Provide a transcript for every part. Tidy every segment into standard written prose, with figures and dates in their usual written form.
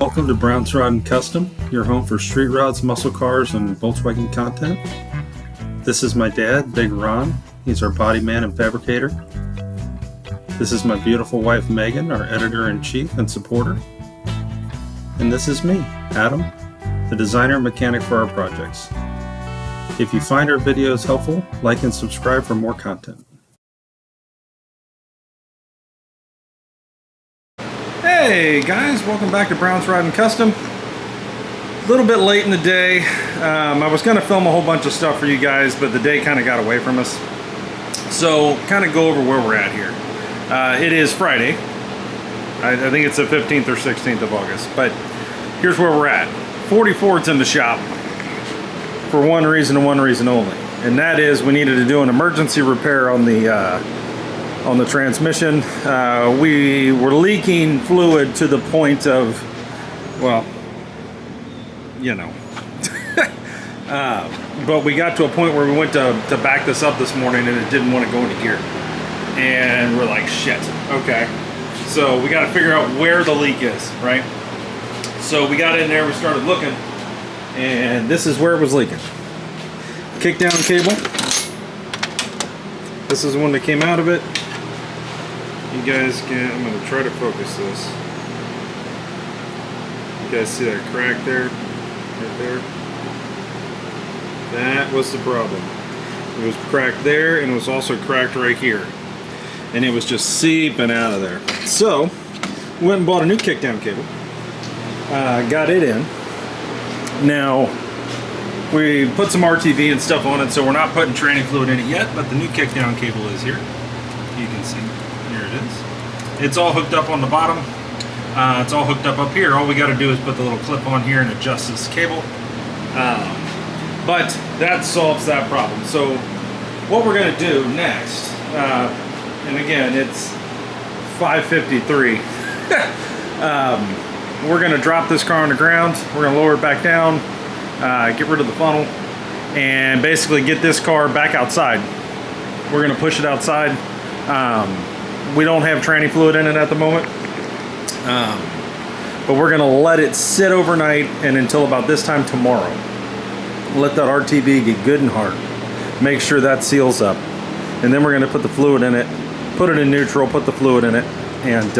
Welcome to Brown's Rod and Custom, your home for street rods, muscle cars, and Volkswagen content. This is my dad, Big Ron. He's our body man and fabricator. This is my beautiful wife, Megan, our editor-in-chief and supporter. And this is me, Adam, the designer and mechanic for our projects. If you find our videos helpful, like and subscribe for more content. Hey guys, welcome back to Brown's Rod and Custom. A little bit late in the day. I was going to film a whole bunch of stuff for you guys, but the day kind of got away from us. So, kind of go over where we're at here. It is Friday. I think it's the 15th or 16th of August, but here's where we're at. 40 Ford's in the shop for one reason and one reason only, and that is we needed to do an emergency repair on the transmission. We were leaking fluid to the point of, well, you know. But we got to a point where we went to back this up this morning and it didn't want to go into gear. And we're like, shit, okay. So we got to figure out where the leak is, right? So we got in there, we started looking, and this is where it was leaking. Kickdown cable. This is the one that came out of it. You guys can, I'm going to try to focus this. You guys see that crack there? Right there? That was the problem. It was cracked there, and it was also cracked right here. And it was just seeping out of there. So, went and bought a new kickdown cable. Got it in. Now, we put some RTV and stuff on it, so we're not putting training fluid in it yet, but the new kickdown cable is here. You can see. Here it is. It's all hooked up on the bottom. It's all hooked up here. All we got to do is put the little clip on here and adjust this cable. But that solves that problem. So what we're going to do next, and again, it's 5:53. We're going to drop this car on the ground. We're going to lower it back down, get rid of the funnel, and basically get this car back outside. We're going to push it outside. We don't have tranny fluid in it at the moment, but we're going to let it sit overnight and until about this time tomorrow. Let that RTV get good and hard. Make sure that seals up. And then we're going to put the fluid in it, put it in neutral, put the fluid in it, and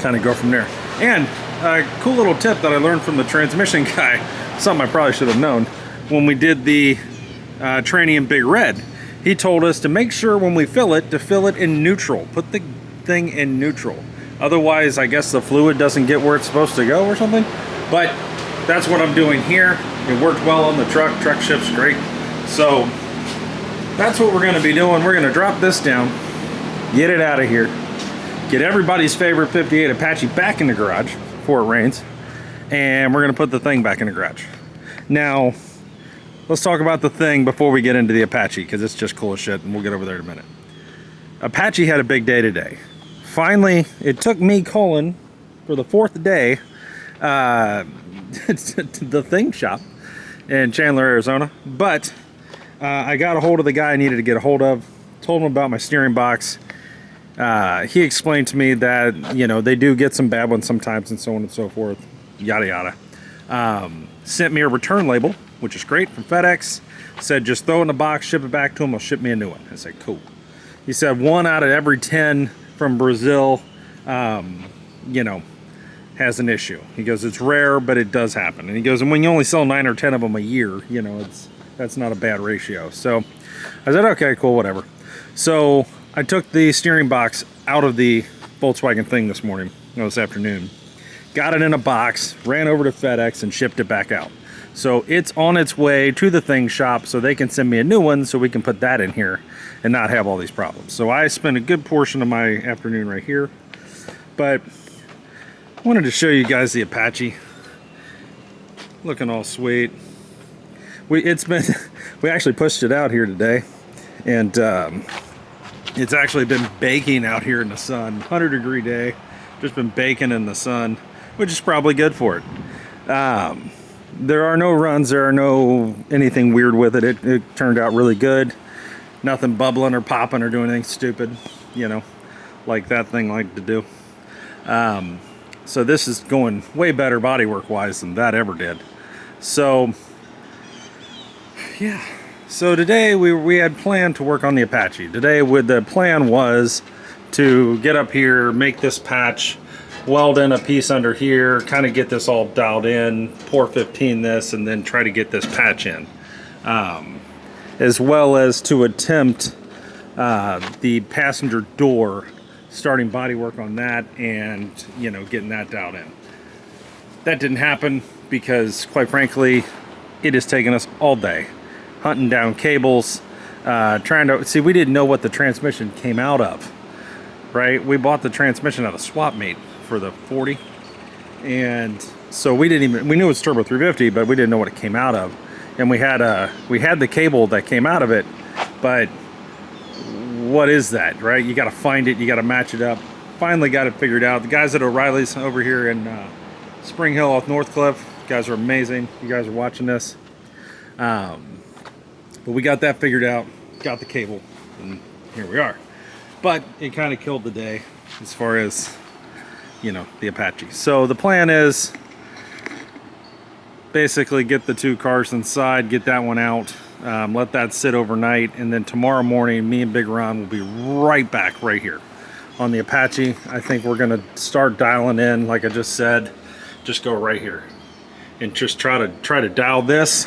kind of go from there. And a cool little tip that I learned from the transmission guy, something I probably should have known, when we did the tranny in Big Red. He told us to make sure when we fill it, to fill it in neutral. Put the thing in neutral. Otherwise, I guess the fluid doesn't get where it's supposed to go or something. But that's what I'm doing here. It worked well on the truck. Truck shifts great. So that's what we're going to be doing. We're going to drop this down, get it out of here, get everybody's favorite 58 Apache back in the garage before it rains, and we're going to put the thing back in the garage. Now, let's talk about the thing before we get into the Apache, because it's just cool as shit, and we'll get over there in a minute. Apache had a big day today. Finally, it took me calling for the fourth day the thing shop in Chandler, Arizona, but I got a hold of the guy I needed to get a hold of, told him about my steering box. He explained to me that, you know, they do get some bad ones sometimes and so on and so forth, yada yada. Sent me a return label, which is great, from FedEx. Said just throw it in the box, ship it back to him, he'll ship me a new one. I said cool. He said 1 out of every 10 from Brazil, you know, has an issue. He goes, it's rare, but it does happen. And he goes, and when you only sell 9 or 10 of them a year, you know, that's not a bad ratio. So I said, okay, cool, whatever. So I took the steering box out of the Volkswagen thing this morning, this afternoon, got it in a box, ran over to FedEx and shipped it back out. So it's on its way to the thing shop so they can send me a new one so we can put that in here and not have all these problems. So I spent a good portion of my afternoon right here, but I wanted to show you guys the Apache. Looking all sweet. We actually pushed it out here today, and it's actually been baking out here in the sun. 100-degree day, just been baking in the sun, which is probably good for it. There are no runs, there are no anything weird with it. It turned out really good. Nothing bubbling or popping or doing anything stupid, you know, like that thing liked to do. So this is going way better bodywork wise than that ever did. So yeah, so today we had planned to work on the Apache. Today the plan was to get up here, make this patch, weld in a piece under here, kind of get this all dialed in, pour 15 this, and then try to get this patch in. As well as to attempt the passenger door, starting body work on that and, you know, getting that dialed in. That didn't happen because, quite frankly, it has taken us all day hunting down cables, trying to see. We didn't know what the transmission came out of, right? We bought the transmission out of swap meet for the 40, and so we knew it was turbo 350, but we didn't know what it came out of. And we had the cable that came out of it, but what is that, right? You got to find it, you got to match it up. Finally got it figured out. The guys at O'Reilly's over here in Spring Hill off Northcliff, you guys are amazing. You guys are watching this. But we got that figured out, got the cable, and here we are. But it kind of killed the day as far as, you know, the Apache. So the plan is basically get the two cars inside, get that one out, let that sit overnight, and then tomorrow morning me and Big Ron will be right back right here on the Apache. I think we're gonna start dialing in, like I just said, just go right here and just try to dial this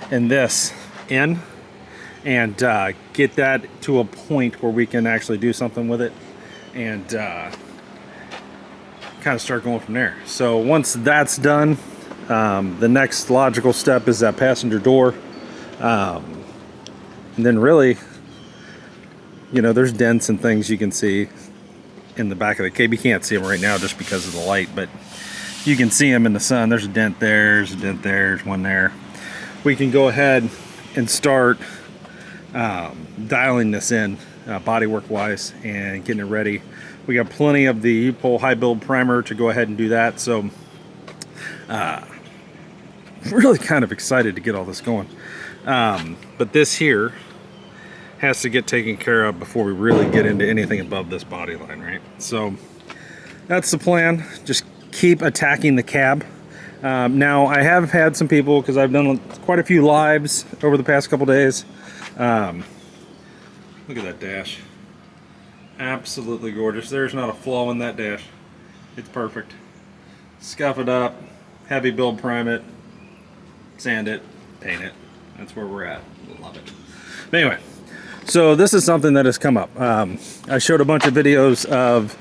and this in, and get that to a point where we can actually do something with it, and kind of start going from there. So once that's done, the next logical step is that passenger door, and then really, you know, there's dents and things you can see in the back of the cab. You can't see them right now just because of the light, but you can see them in the sun. There's a dent there, there's a dent there, there's one there. We can go ahead and start dialing this in bodywork wise and getting it ready. We got plenty of the U-pole high build primer to go ahead and do that. So really kind of excited to get all this going. But this here has to get taken care of before we really get into anything above this body line, right? So that's the plan. Just keep attacking the cab. Now I have had some people, because I've done quite a few lives over the past couple days. Look at that dash. Absolutely gorgeous. There's not a flaw in that dash. It's perfect. Scuff it up, heavy build prime it, sand it, paint it. That's where we're at. Love it. But anyway, so this is something that has come up. I showed a bunch of videos of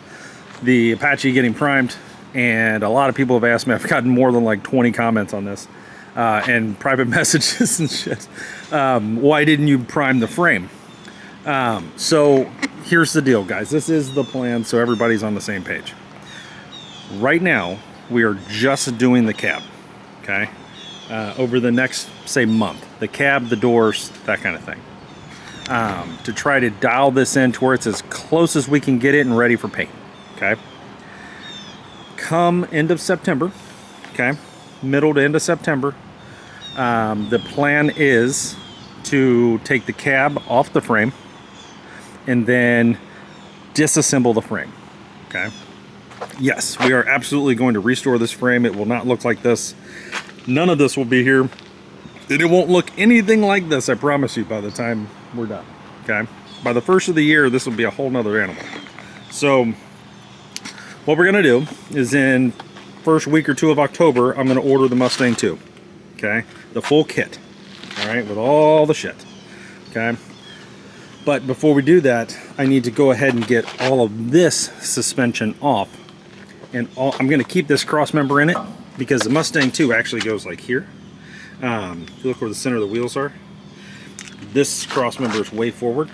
the Apache getting primed, and a lot of people have asked me. I've gotten more than like 20 comments on this, and private messages and shit. Why didn't you prime the frame? So here's the deal, guys. This is the plan, so everybody's on the same page. Right now, we are just doing the cab, okay? Over the next, say, month. The cab, the doors, that kind of thing. To try to dial this in to where it's as close as we can get it and ready for paint, okay? Come end of September, okay? Middle to end of September, the plan is to take the cab off the frame and then disassemble the frame, okay? Yes, we are absolutely going to restore this frame. It will not look like this. None of this will be here. And it won't look anything like this, I promise you, by the time we're done, okay? By the first of the year, this will be a whole nother animal. So what we're gonna do is in first week or two of October, I'm gonna order the Mustang 2, okay? The full kit, all right, with all the shit, okay? But before we do that, I need to go ahead and get all of this suspension off. And I'm gonna keep this cross member in it because the Mustang 2 actually goes like here. If you look where the center of the wheels are, this cross member is way forward,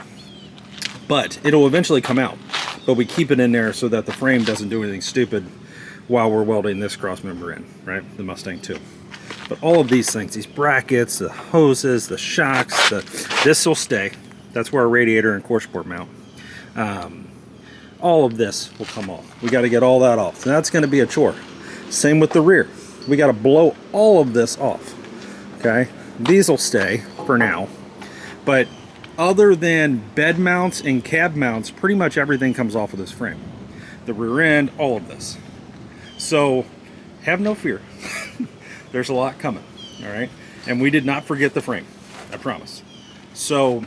but it'll eventually come out. But we keep it in there so that the frame doesn't do anything stupid while we're welding this cross member in, right? The Mustang 2. But all of these things, these brackets, the hoses, the shocks, this will stay. That's where our radiator and core support mount. All of this will come off. We got to get all that off. So that's going to be a chore. Same with the rear. We got to blow all of this off. Okay, these will stay for now. But other than bed mounts and cab mounts, pretty much everything comes off of this frame. The rear end, all of this. So have no fear. There's a lot coming, all right? And we did not forget the frame, I promise. So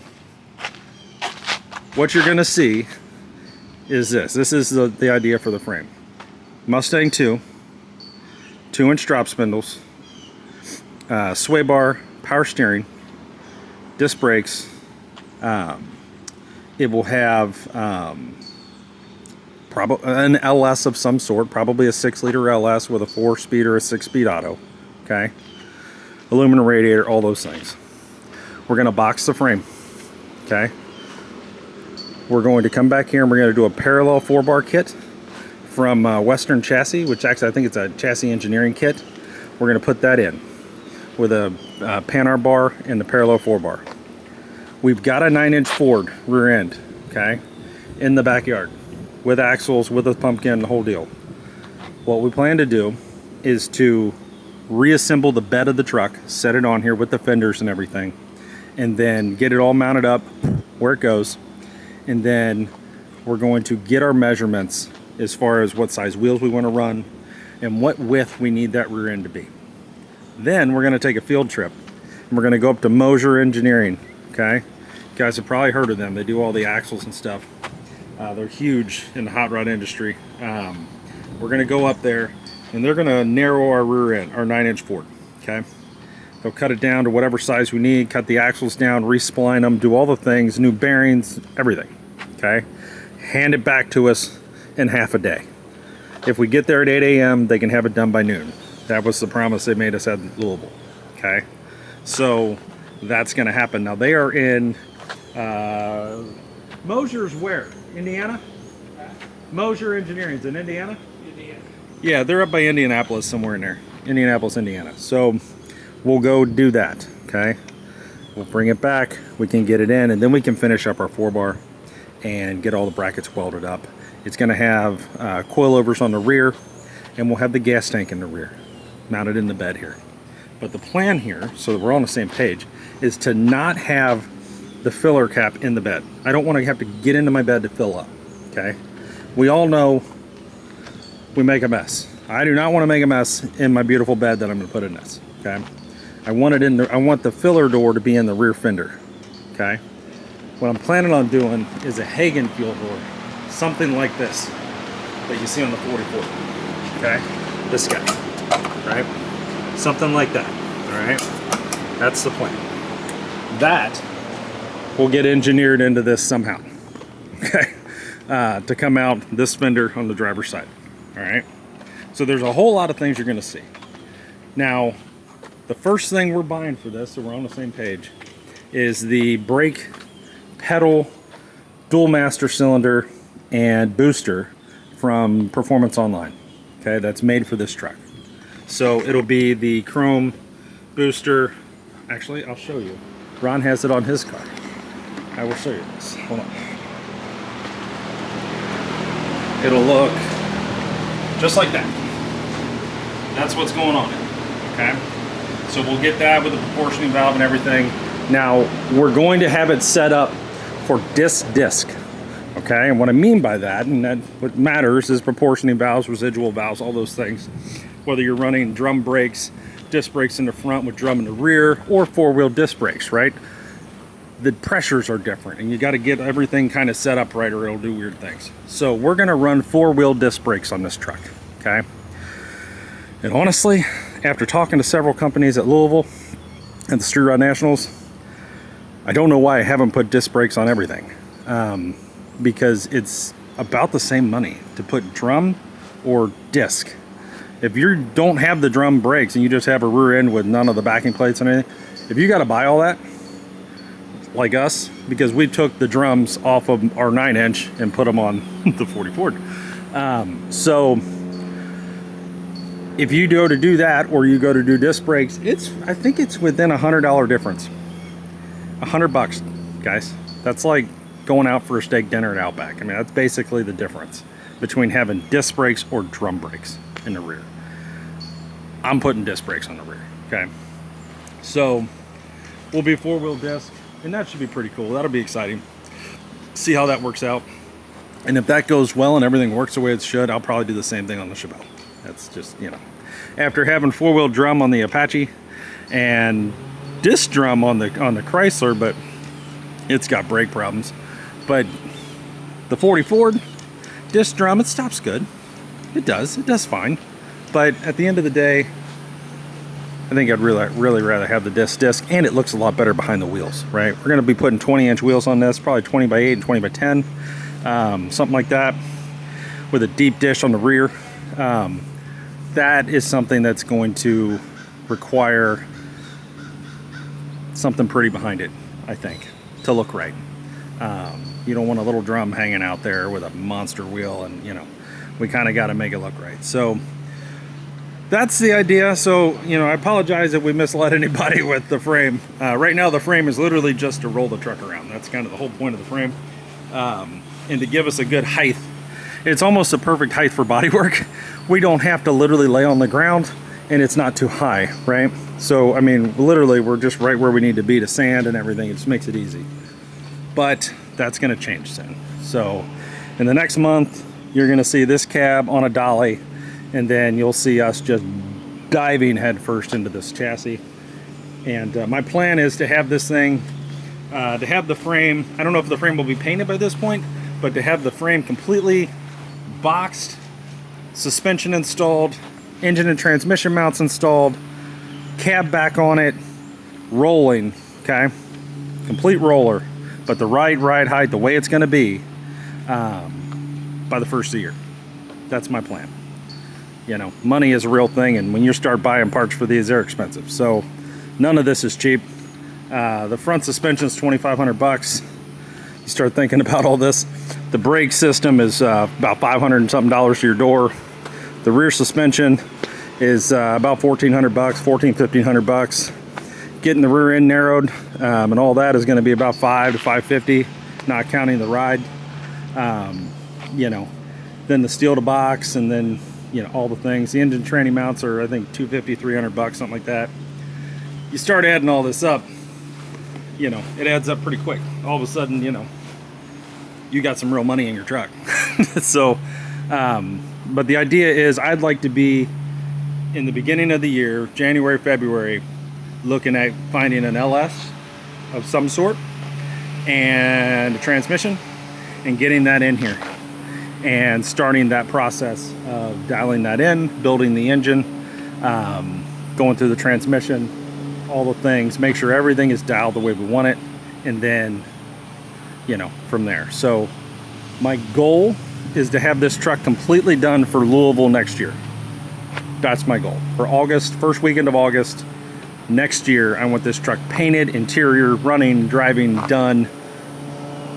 what you're gonna see is this. This is the idea for the frame. Mustang 2, 2-inch drop spindles, sway bar, power steering, disc brakes. It will have probably an LS of some sort, probably a 6-liter LS with a 4-speed or a 6-speed auto. Okay, aluminum radiator, all those things. We're going to box the frame. Okay, we're going to come back here and we're going to do a parallel 4-bar kit from Western Chassis, which actually I think it's a chassis engineering kit. We're going to put that in with a Panhard bar and the parallel 4-bar. We've got a 9-inch Ford rear end, okay, in the backyard with axles, with a pumpkin, the whole deal. What we plan to do is to reassemble the bed of the truck, set it on here with the fenders and everything, and then get it all mounted up where it goes. And then we're going to get our measurements as far as what size wheels we want to run and what width we need that rear end to be. Then we're going to take a field trip and we're going to go up to Mosier Engineering. Okay, you guys have probably heard of them. They do all the axles and stuff. They're huge in the hot rod industry. We're going to go up there and they're going to narrow our rear end, our 9-inch Ford. Okay, they'll cut it down to whatever size we need, cut the axles down, respline them, do all the things, new bearings, everything. Okay, hand it back to us in half a day. If we get there at 8 a.m., they can have it done by noon. That was the promise they made us at Louisville. Okay, so that's going to happen. Now they are in Mosier's where? Indiana? Mosier Engineering's in Indiana? Indiana. Yeah, they're up by Indianapolis, somewhere in there. Indianapolis, Indiana. So we'll go do that. Okay, we'll bring it back. We can get it in, and then we can finish up our 4-bar and get all the brackets welded up. It's going to have coilovers on the rear, and we'll have the gas tank in the rear, mounted in the bed here. But the plan here, so that we're all on the same page, is to not have the filler cap in the bed. I don't want to have to get into my bed to fill up. Okay, we all know we make a mess. I do not want to make a mess in my beautiful bed that I'm going to put in this. Okay, I want it in there. I want the filler door to be in the rear fender. Okay, what I'm planning on doing is a Hagen fuel door, something like this that you see on the 44. Okay, this guy, right? Something like that. All right, that's the plan. That will get engineered into this somehow. Okay, to come out this fender on the driver's side. All right, so there's a whole lot of things you're going to see. Now, the first thing we're buying for this, so we're on the same page, is the brake pedal, dual master cylinder, and booster from Performance Online. Okay, that's made for this truck. So it'll be the chrome booster. Actually, I'll show you. Ron has it on his car. I will show you this. Hold on. It'll look just like that. That's what's going on. Okay, so we'll get that with the proportioning valve and everything. Now we're going to have it set up for disc. Okay, and what I mean by that, and that what matters, is proportioning valves, residual valves, all those things. Whether you're running drum brakes, disc brakes in the front with drum in the rear, or 4-wheel disc brakes, right? The pressures are different, and you got to get everything kind of set up right, or it'll do weird things. So we're going to run 4-wheel disc brakes on this truck. Okay, and honestly, after talking to several companies at Louisville and the Street Rod Nationals, I don't know why I haven't put disc brakes on everything. Because it's about the same money to put drum or disc. If you don't have the drum brakes and you just have a rear end with none of the backing plates and anything, if you got to buy all that, like us, because we took the drums off of our 9-inch and put them on the 44. So if you go to do that, or you go to do disc brakes, I think it's within $100 difference. $100, guys. That's like going out for a steak dinner at Outback. I mean, that's basically the difference between having disc brakes or drum brakes in the rear. I'm putting disc brakes on the rear. Okay, so we'll be 4-wheel disc, and that should be pretty cool. That'll be exciting. See how that works out, and if that goes well and everything works the way it should, I'll probably do the same thing on the Chevelle. That's just, you know, after having 4-wheel drum on the Apache and disc drum on the Chrysler, but it's got brake problems. But the 40 Ford disc drum, it stops good. It does fine. But at the end of the day, I think I'd really rather have the disc, and it looks a lot better behind the wheels, right? We're gonna be putting 20-inch wheels on this, probably 20 by 8 and 20 by 10, something like that, with a deep dish on the rear. That is something that's going to require something pretty behind it, I think, to look right. You don't want a little drum hanging out there with a monster wheel, and you know, we kind of got to make it look right. So that's the idea. So, you know, I apologize if we misled anybody with the frame. Right now the frame is literally just to roll the truck around. That's kind of the whole point of the frame, and to give us a good height. It's almost a perfect height for bodywork. We don't have to literally lay on the ground, and it's not too high, right? So, I mean, literally we're just right where we need to be to sand and everything. It just makes it easy. But that's gonna change soon. So in the next month, you're gonna see this cab on a dolly, and then you'll see us just diving headfirst into this chassis. And my plan is to have this thing, to have the frame, I don't know if the frame will be painted by this point, but to have the frame completely boxed, suspension installed, engine and transmission mounts installed, cab back on it, rolling, okay? Complete roller, but the right ride height, the way it's gonna be, by the first of the year. That's my plan. You know, money is a real thing, and when you start buying parts for these, they're expensive. So none of this is cheap. The front suspension is $2,500. You start thinking about all this. The brake system is about $500 and something to your door. The rear suspension is about $1,400, $1,500. Getting the rear end narrowed and all that is going to be about $500 to $550, not counting the ride. You know, then the steel to box, and then, you know, all the things. The engine tranny mounts are, I think, $250, $300, something like that. You start adding all this up, you know, it adds up pretty quick. All of a sudden, you know, you got some real money in your truck. So, but the idea is I'd like to be in the beginning of the year, January, February, looking at finding an LS of some sort and a transmission and getting that in here and starting that process of dialing that in, building the engine, going through the transmission, all the things, make sure everything is dialed the way we want it, and then, you know, from there. So my goal is to have this truck completely done for Louisville next year. That's my goal. For August, first weekend of August next year, I want this truck painted, interior, running, driving, done,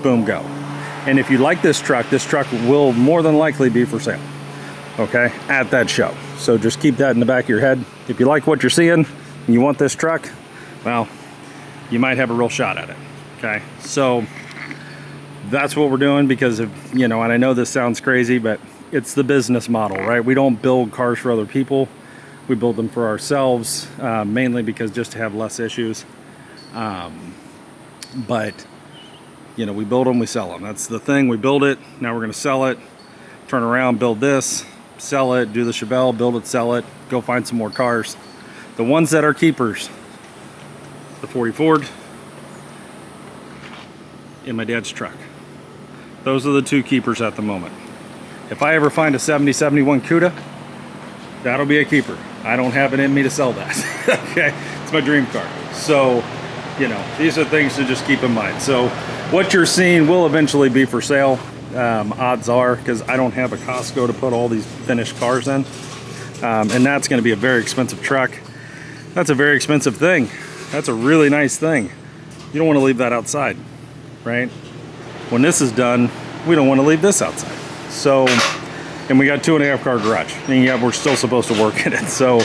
boom, go. And if you like this truck will more than likely be for sale, okay, at that show. So just keep that in the back of your head. If you like what you're seeing and you want this truck, well, you might have a real shot at it, okay? So that's what we're doing, because of, you know, and I know this sounds crazy, but it's the business model, right? We don't build cars for other people. We build them for ourselves, mainly because just to have less issues. But, you know, we build them, we sell them. That's the thing. We build it, now we're gonna sell it, turn around, build this, sell it, do the Chevelle, build it, sell it, go find some more cars. The ones that are keepers, the 40 Ford and my dad's truck. Those are the two keepers at the moment. If I ever find a 70, 71 CUDA, that'll be a keeper. I don't have it in me to sell that. Okay, it's my dream car. So, you know, these are things to just keep in mind. So what you're seeing will eventually be for sale. Odds are, because I don't have a Costco to put all these finished cars in. And that's gonna be a very expensive truck. That's a very expensive thing. That's a really nice thing. You don't wanna leave that outside, right? When this is done, we don't wanna leave this outside. So, and we got 2.5 car garage, and yet we're still supposed to work in it. So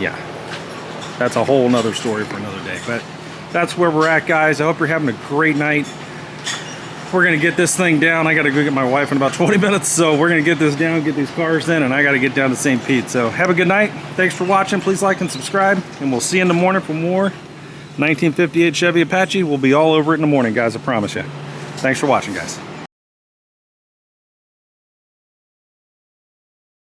yeah, that's a whole nother story for another day. But that's where we're at, guys. I hope you're having a great night. We're gonna get this thing down. I gotta go get my wife in about 20 minutes. So we're gonna get this down, get these cars in, and I gotta get down to St. Pete. So have a good night. Thanks for watching. Please like and subscribe, and we'll see you in the morning for more 1958 Chevy Apache. We'll be all over it in the morning, guys, I promise you. Thanks for watching, guys.